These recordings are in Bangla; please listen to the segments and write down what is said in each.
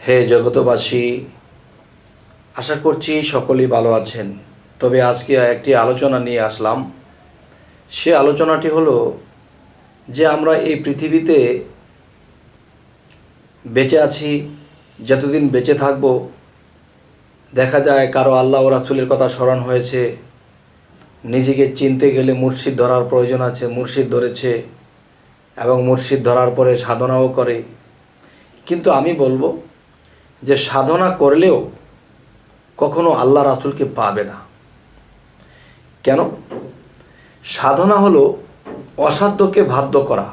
হে জগতবাসী, আশা করছি সকলেই ভালো আছেন। তবে আজকে একটি আলোচনা নিয়ে আসলাম। সে আলোচনাটি হলো যে আমরা এই পৃথিবীতে বেঁচে আছি, যতদিন বেঁচে থাকব দেখা যায় কারো আল্লাহ ও রাসূলের কথা স্মরণ হয়েছে, নিজেকে চিনতে গেলে মুর্শিদ ধরার প্রয়োজন আছে, মুর্শিদ ধরেছে এবং মুর্শিদ ধরার পরে সাধনাও করে। কিন্তু আমি বলবো যে সাধনা করলেও কখনো আল্লাহ রাসূলকে পাবে না। কেন? সাধনা হলো অসাধ্যকে বাধ্য করা,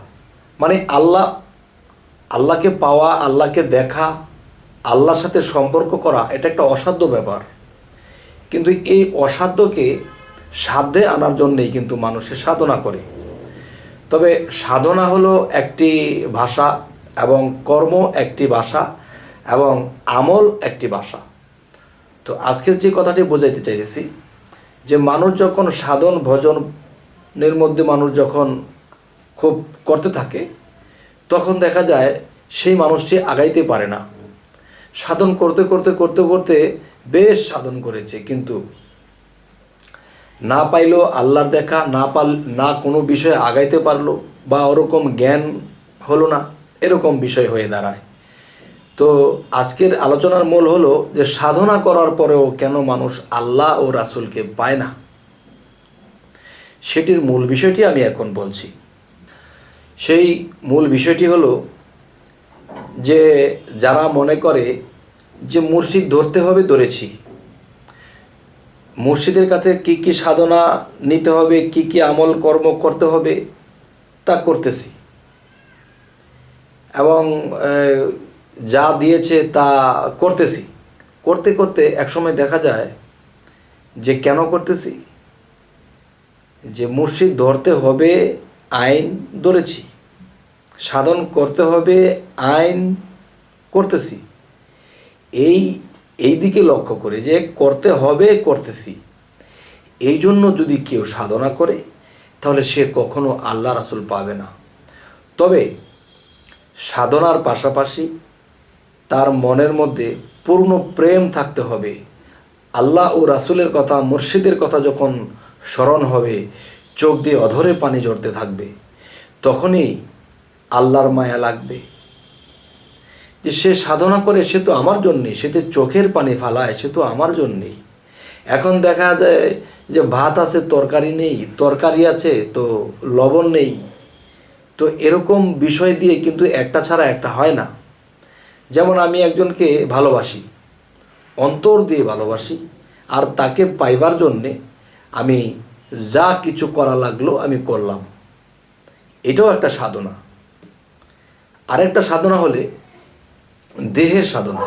মানে আল্লাহকে পাওয়া, আল্লাহকে দেখা, আল্লাহর সাথে সম্পর্ক করা, এটা একটা অসাধ্য ব্যাপার। কিন্তু এই অসাধ্যকে সাধ্যে আনার জন্যেই কিন্তু মানুষের সাধনা করে। তবে সাধনা হলো একটি ভাষা এবং কর্ম একটি ভাষা এবং আমল একটি ভাষা। তো আজকের যে কথাটি বোঝাইতে চাইতেছি যে মানুষ যখন সাধন ভজনের মধ্যে মানুষ যখন খুব করতে থাকে, তখন দেখা যায় সেই মানুষটি আগাইতে পারে না। সাধন করতে করতে করতে করতে বেশ সাধন করেছে, কিন্তু না পাইলো আল্লাহর দেখা, না কোনো বিষয়ে আগাইতে পারলো, বা ওরকম জ্ঞান হলো না, এরকম বিষয় হয়ে দাঁড়ায়। তো আজকের আলোচনার মূল হলো যে সাধনা করার পরেও কেন মানুষ আল্লাহ ও রাসূলকে পায় না, সেটির মূল বিষয়টি আমি এখন বলছি। সেই মূল বিষয়টি হলো যে যারা মনে করে যে মুর্শিদ ধরতে হবে, ধরেছি, মুর্শিদের কাছে কি কি সাধনা নিতে হবে, কি কি আমল কর্ম করতে হবে তা করতেছি, এবং যা দিয়েছে তা করতেছি। করতে করতে একসময় দেখা যায় যে কেন করতেছি, যে মুর্শিদ ধরতে হবে আইন ধরেছি, সাধন করতে হবে আইন করতেছি, এই দিকে লক্ষ্য করে যে করতে হবে করতেছি। এই জন্য যদি কেউ সাধনা করে তাহলে সে কখনো আল্লাহ রাসূল পাবে না। তবে সাধনার পাশাপাশি তার মনের মধ্যে পূর্ণ প্রেম থাকতে হবে। আল্লাহ ও রাসূলের কথা, মুর্শিদের কথা যখন স্মরণ হবে, চোখ দিয়ে অধরে পানি ঝরতে থাকবে, তখনই আল্লাহর মায়া লাগবে যে সে সাধনা করে, সে তো আমার জন্যেই, সে তো চোখের পানি ফালায়, সে তো আমার জন্যেই। এখন দেখা যায় যে ভাত আছে তরকারি নেই, তরকারি আছে তো লবণ নেই। তো এরকম বিষয় দিয়ে কিন্তু একটা ছাড়া একটা হয় না। যেমন আমি একজনকে ভালোবাসি, অন্তর দিয়ে ভালোবাসি, আর তাকে পাইবার জন্যে আমি যা কিছু করা লাগলো আমি করলাম, এটাও একটা সাধনা। আরেকটা সাধনা হলে দেহের সাধনা,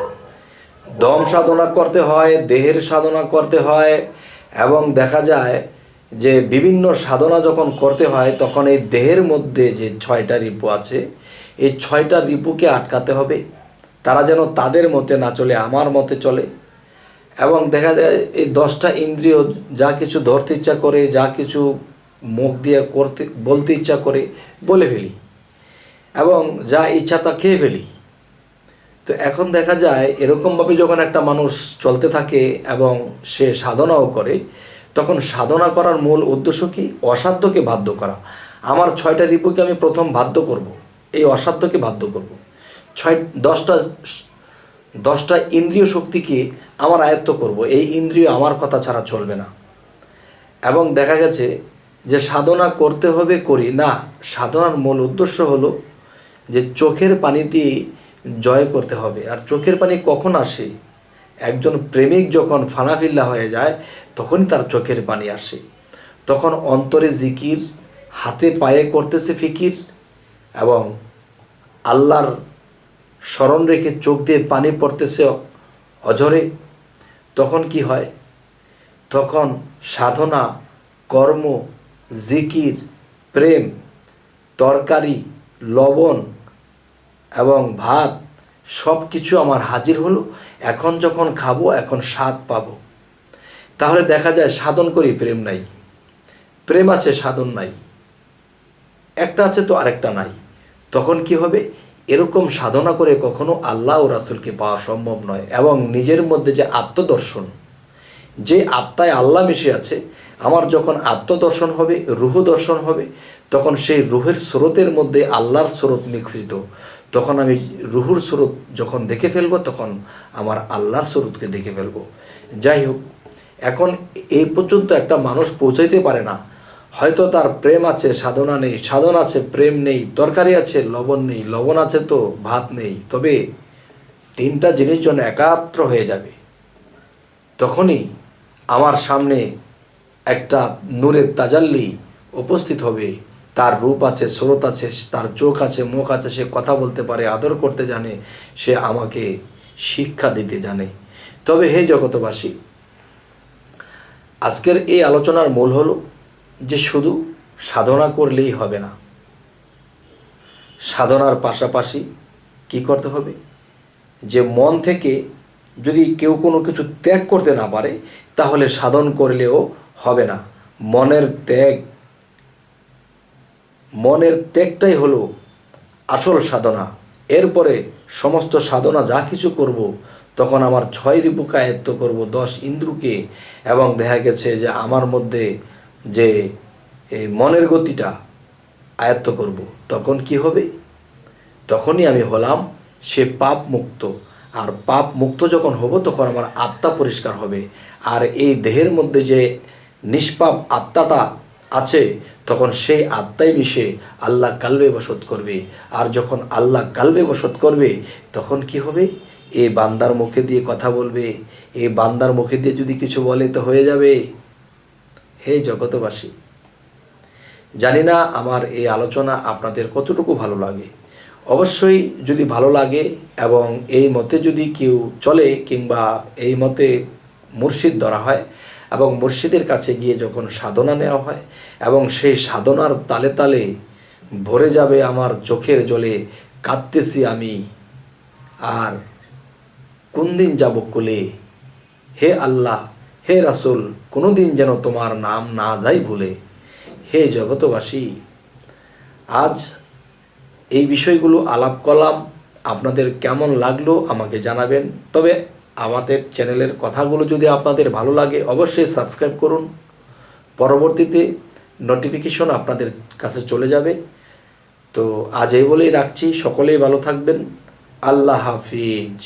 দম সাধনা করতে হয়, দেহের সাধনা করতে হয়, এবং দেখা যায় যে বিভিন্ন সাধনা যখন করতে হয় তখন এই দেহের মধ্যে যে 6টা রিপু আছে, এই 6টা রিপুকে আটকাতে হবে, তারা যেন তাদের মতে না চলে, আমার মতে চলে। এবং দেখা যায় এই 10টা ইন্দ্রিয় যা কিছু ধরতে ইচ্ছা করে, যা কিছু মুখ দিয়ে বলতে ইচ্ছা করে বলে ফেলি, এবং যা ইচ্ছা তা খেয়ে ফেলি। তো এখন দেখা যায় এরকমভাবে যখন একটা মানুষ চলতে থাকে এবং সে সাধনাও করে, তখন সাধনা করার মূল উদ্দেশ্য কি? অসাধ্যকে বাধ্য করা। আমার 6টা রিপুকে আমি প্রথম বাধ্য করব, এই অসাধ্যকে বাধ্য করব। 10টা ইন্দ্রিয় শক্তিকে আমার আয়ত্ত করব, এই ইন্দ্রিয় আমার কথা ছাড়া চলবে না। এবং দেখা গেছে যে সাধনা করতে হবে, করি না, সাধনার মূল উদ্দেশ্য হলো যে চোখের পানি দিয়ে জয় করতে হবে। আর চোখের পানি কখন আসে? একজন প্রেমিক যখন ফানাফিল্লা হয়ে যায় তখনই তার চোখের পানি আসে। তখন অন্তরে জিকির, হাতে পায়ে করতেছে ফিকির, এবং আল্লাহর স্মরণ রেখে চোখ দিয়ে পানি পড়তেছে অঝরে। তখন কি হয়? তখন সাধনা, কর্ম, জিকির, প্রেম, তরকারি, লবণ এবং ভাত সব কিছু আমার হাজির হলো। এখন যখন খাবো, এখন স্বাদ পাবো। তাহলে দেখা যায় সাধন করি, প্রেম নাই, প্রেম আছে সাধন নাই, একটা আছে তো আরেকটা নাই। তখন কি হবে? এরকম সাধনা করে কখনো আল্লাহ ও রাসূলকে পাওয়া সম্ভব নয়। এবং নিজের মধ্যে যে আত্মদর্শন, যে আত্মায় আল্লাহ মিশে আছে, আমার যখন আত্মদর্শন হবে, রুহ দর্শন হবে, তখন সেই রুহের স্রোতের মধ্যে আল্লাহর স্রোত মিশ্রিত, তখন আমি রুহুর স্রোত যখন দেখে ফেলবো, তখন আমার আল্লাহর স্রোতকে দেখে ফেলবো। যাই হোক, এখন এই পর্যন্ত একটা মানুষ পৌঁছাইতে পারে না, হয়তো তার প্রেম আছে সাধনা নেই, সাধনা আছে প্রেম নেই, তরকারি আছে লবণ নেই, লবণ আছে তো ভাত নেই, তবে তিনটা জিনিস যেন একাত্র হয়ে যাবে, তখনই আমার সামনে একটা নূরের তাজাল্লি উপস্থিত হবে। তার রূপ আছে, স্রোত আছে, তার চোখ আছে, মুখ আছে, সে কথা বলতে পারে, আদর করতে জানে, সে আমাকে শিক্ষা দিতে জানে। তবে হে জগতবাসী, আজকের এই আলোচনার মূল হলো যে শুধু সাধনা করলেই হবে না, সাধনার পাশাপাশি কি করতে হবে, যে মন থেকে যদি কেউ কোনো কিছু ত্যাগ করতে না পারে, তাহলে সাধন করলেও হবে না। মনের ত্যাগটাই হলো আসল সাধনা। এরপরে সমস্ত সাধনা যা কিছু করব, তখন আমার 6 রিপুকে আয়ত্ত করব, 10 ইন্দ্রকে, এবং দেখা গেছে যে আমার মধ্যে যে এই মনের গতিটা আয়ত্ত করব, তখন কি হবে, তখনই আমি হলাম সে পাপ মুক্ত। আর পাপ মুক্ত যখন হব, তখন আমার আত্মা পরিষ্কার হবে। আর এই দেহের মধ্যে যে নিষ্পাপ আত্মাটা আছে, তখন সেই আত্মাই মিশে আল্লাহ কালবে বসত করবে। আর যখন আল্লাহ কালবে বসত করবে, তখন কি হবে, এই বান্দার মুখে দিয়ে কথা বলবে, এই বান্দার মুখে দিয়ে যদি কিছু বলে তো হয়ে যাবে। হে জগতবাসী, জানি না আমার এই আলোচনা আপনাদের কতটুকু ভালো লাগে। অবশ্যই যদি ভালো লাগে এবং এই মতে যদি কেউ চলে, কিংবা এই মতে মুর্শিদ ধরা হয়, এবং মুর্শিদের কাছে গিয়ে যখন সাধনা নেওয়া হয়, এবং সেই সাধনার তালে তালে ভরে যাবে আমার চোখের জলে, কাঁদতেছি আমি আর কোন দিন যাব কোলে, হে আল্লাহ হে রাসূল, কোনো দিন যেন তোমার নাম না যাই ভুলে। হে জগতবাসী, আজ এই বিষয়গুলো আলাপ করলাম, আপনাদের কেমন লাগলো আমাকে জানাবেন। তবে আমাদের চ্যানেলের কথাগুলো যদি আপনাদের ভালো লাগে, অবশ্যই সাবস্ক্রাইব করুন, পরবর্তীতে নোটিফিকেশন আপনাদের কাছে চলে যাবে। তো আজ এই বলেই রাখছি, সকলেই ভালো থাকবেন। আল্লাহ হাফিজ।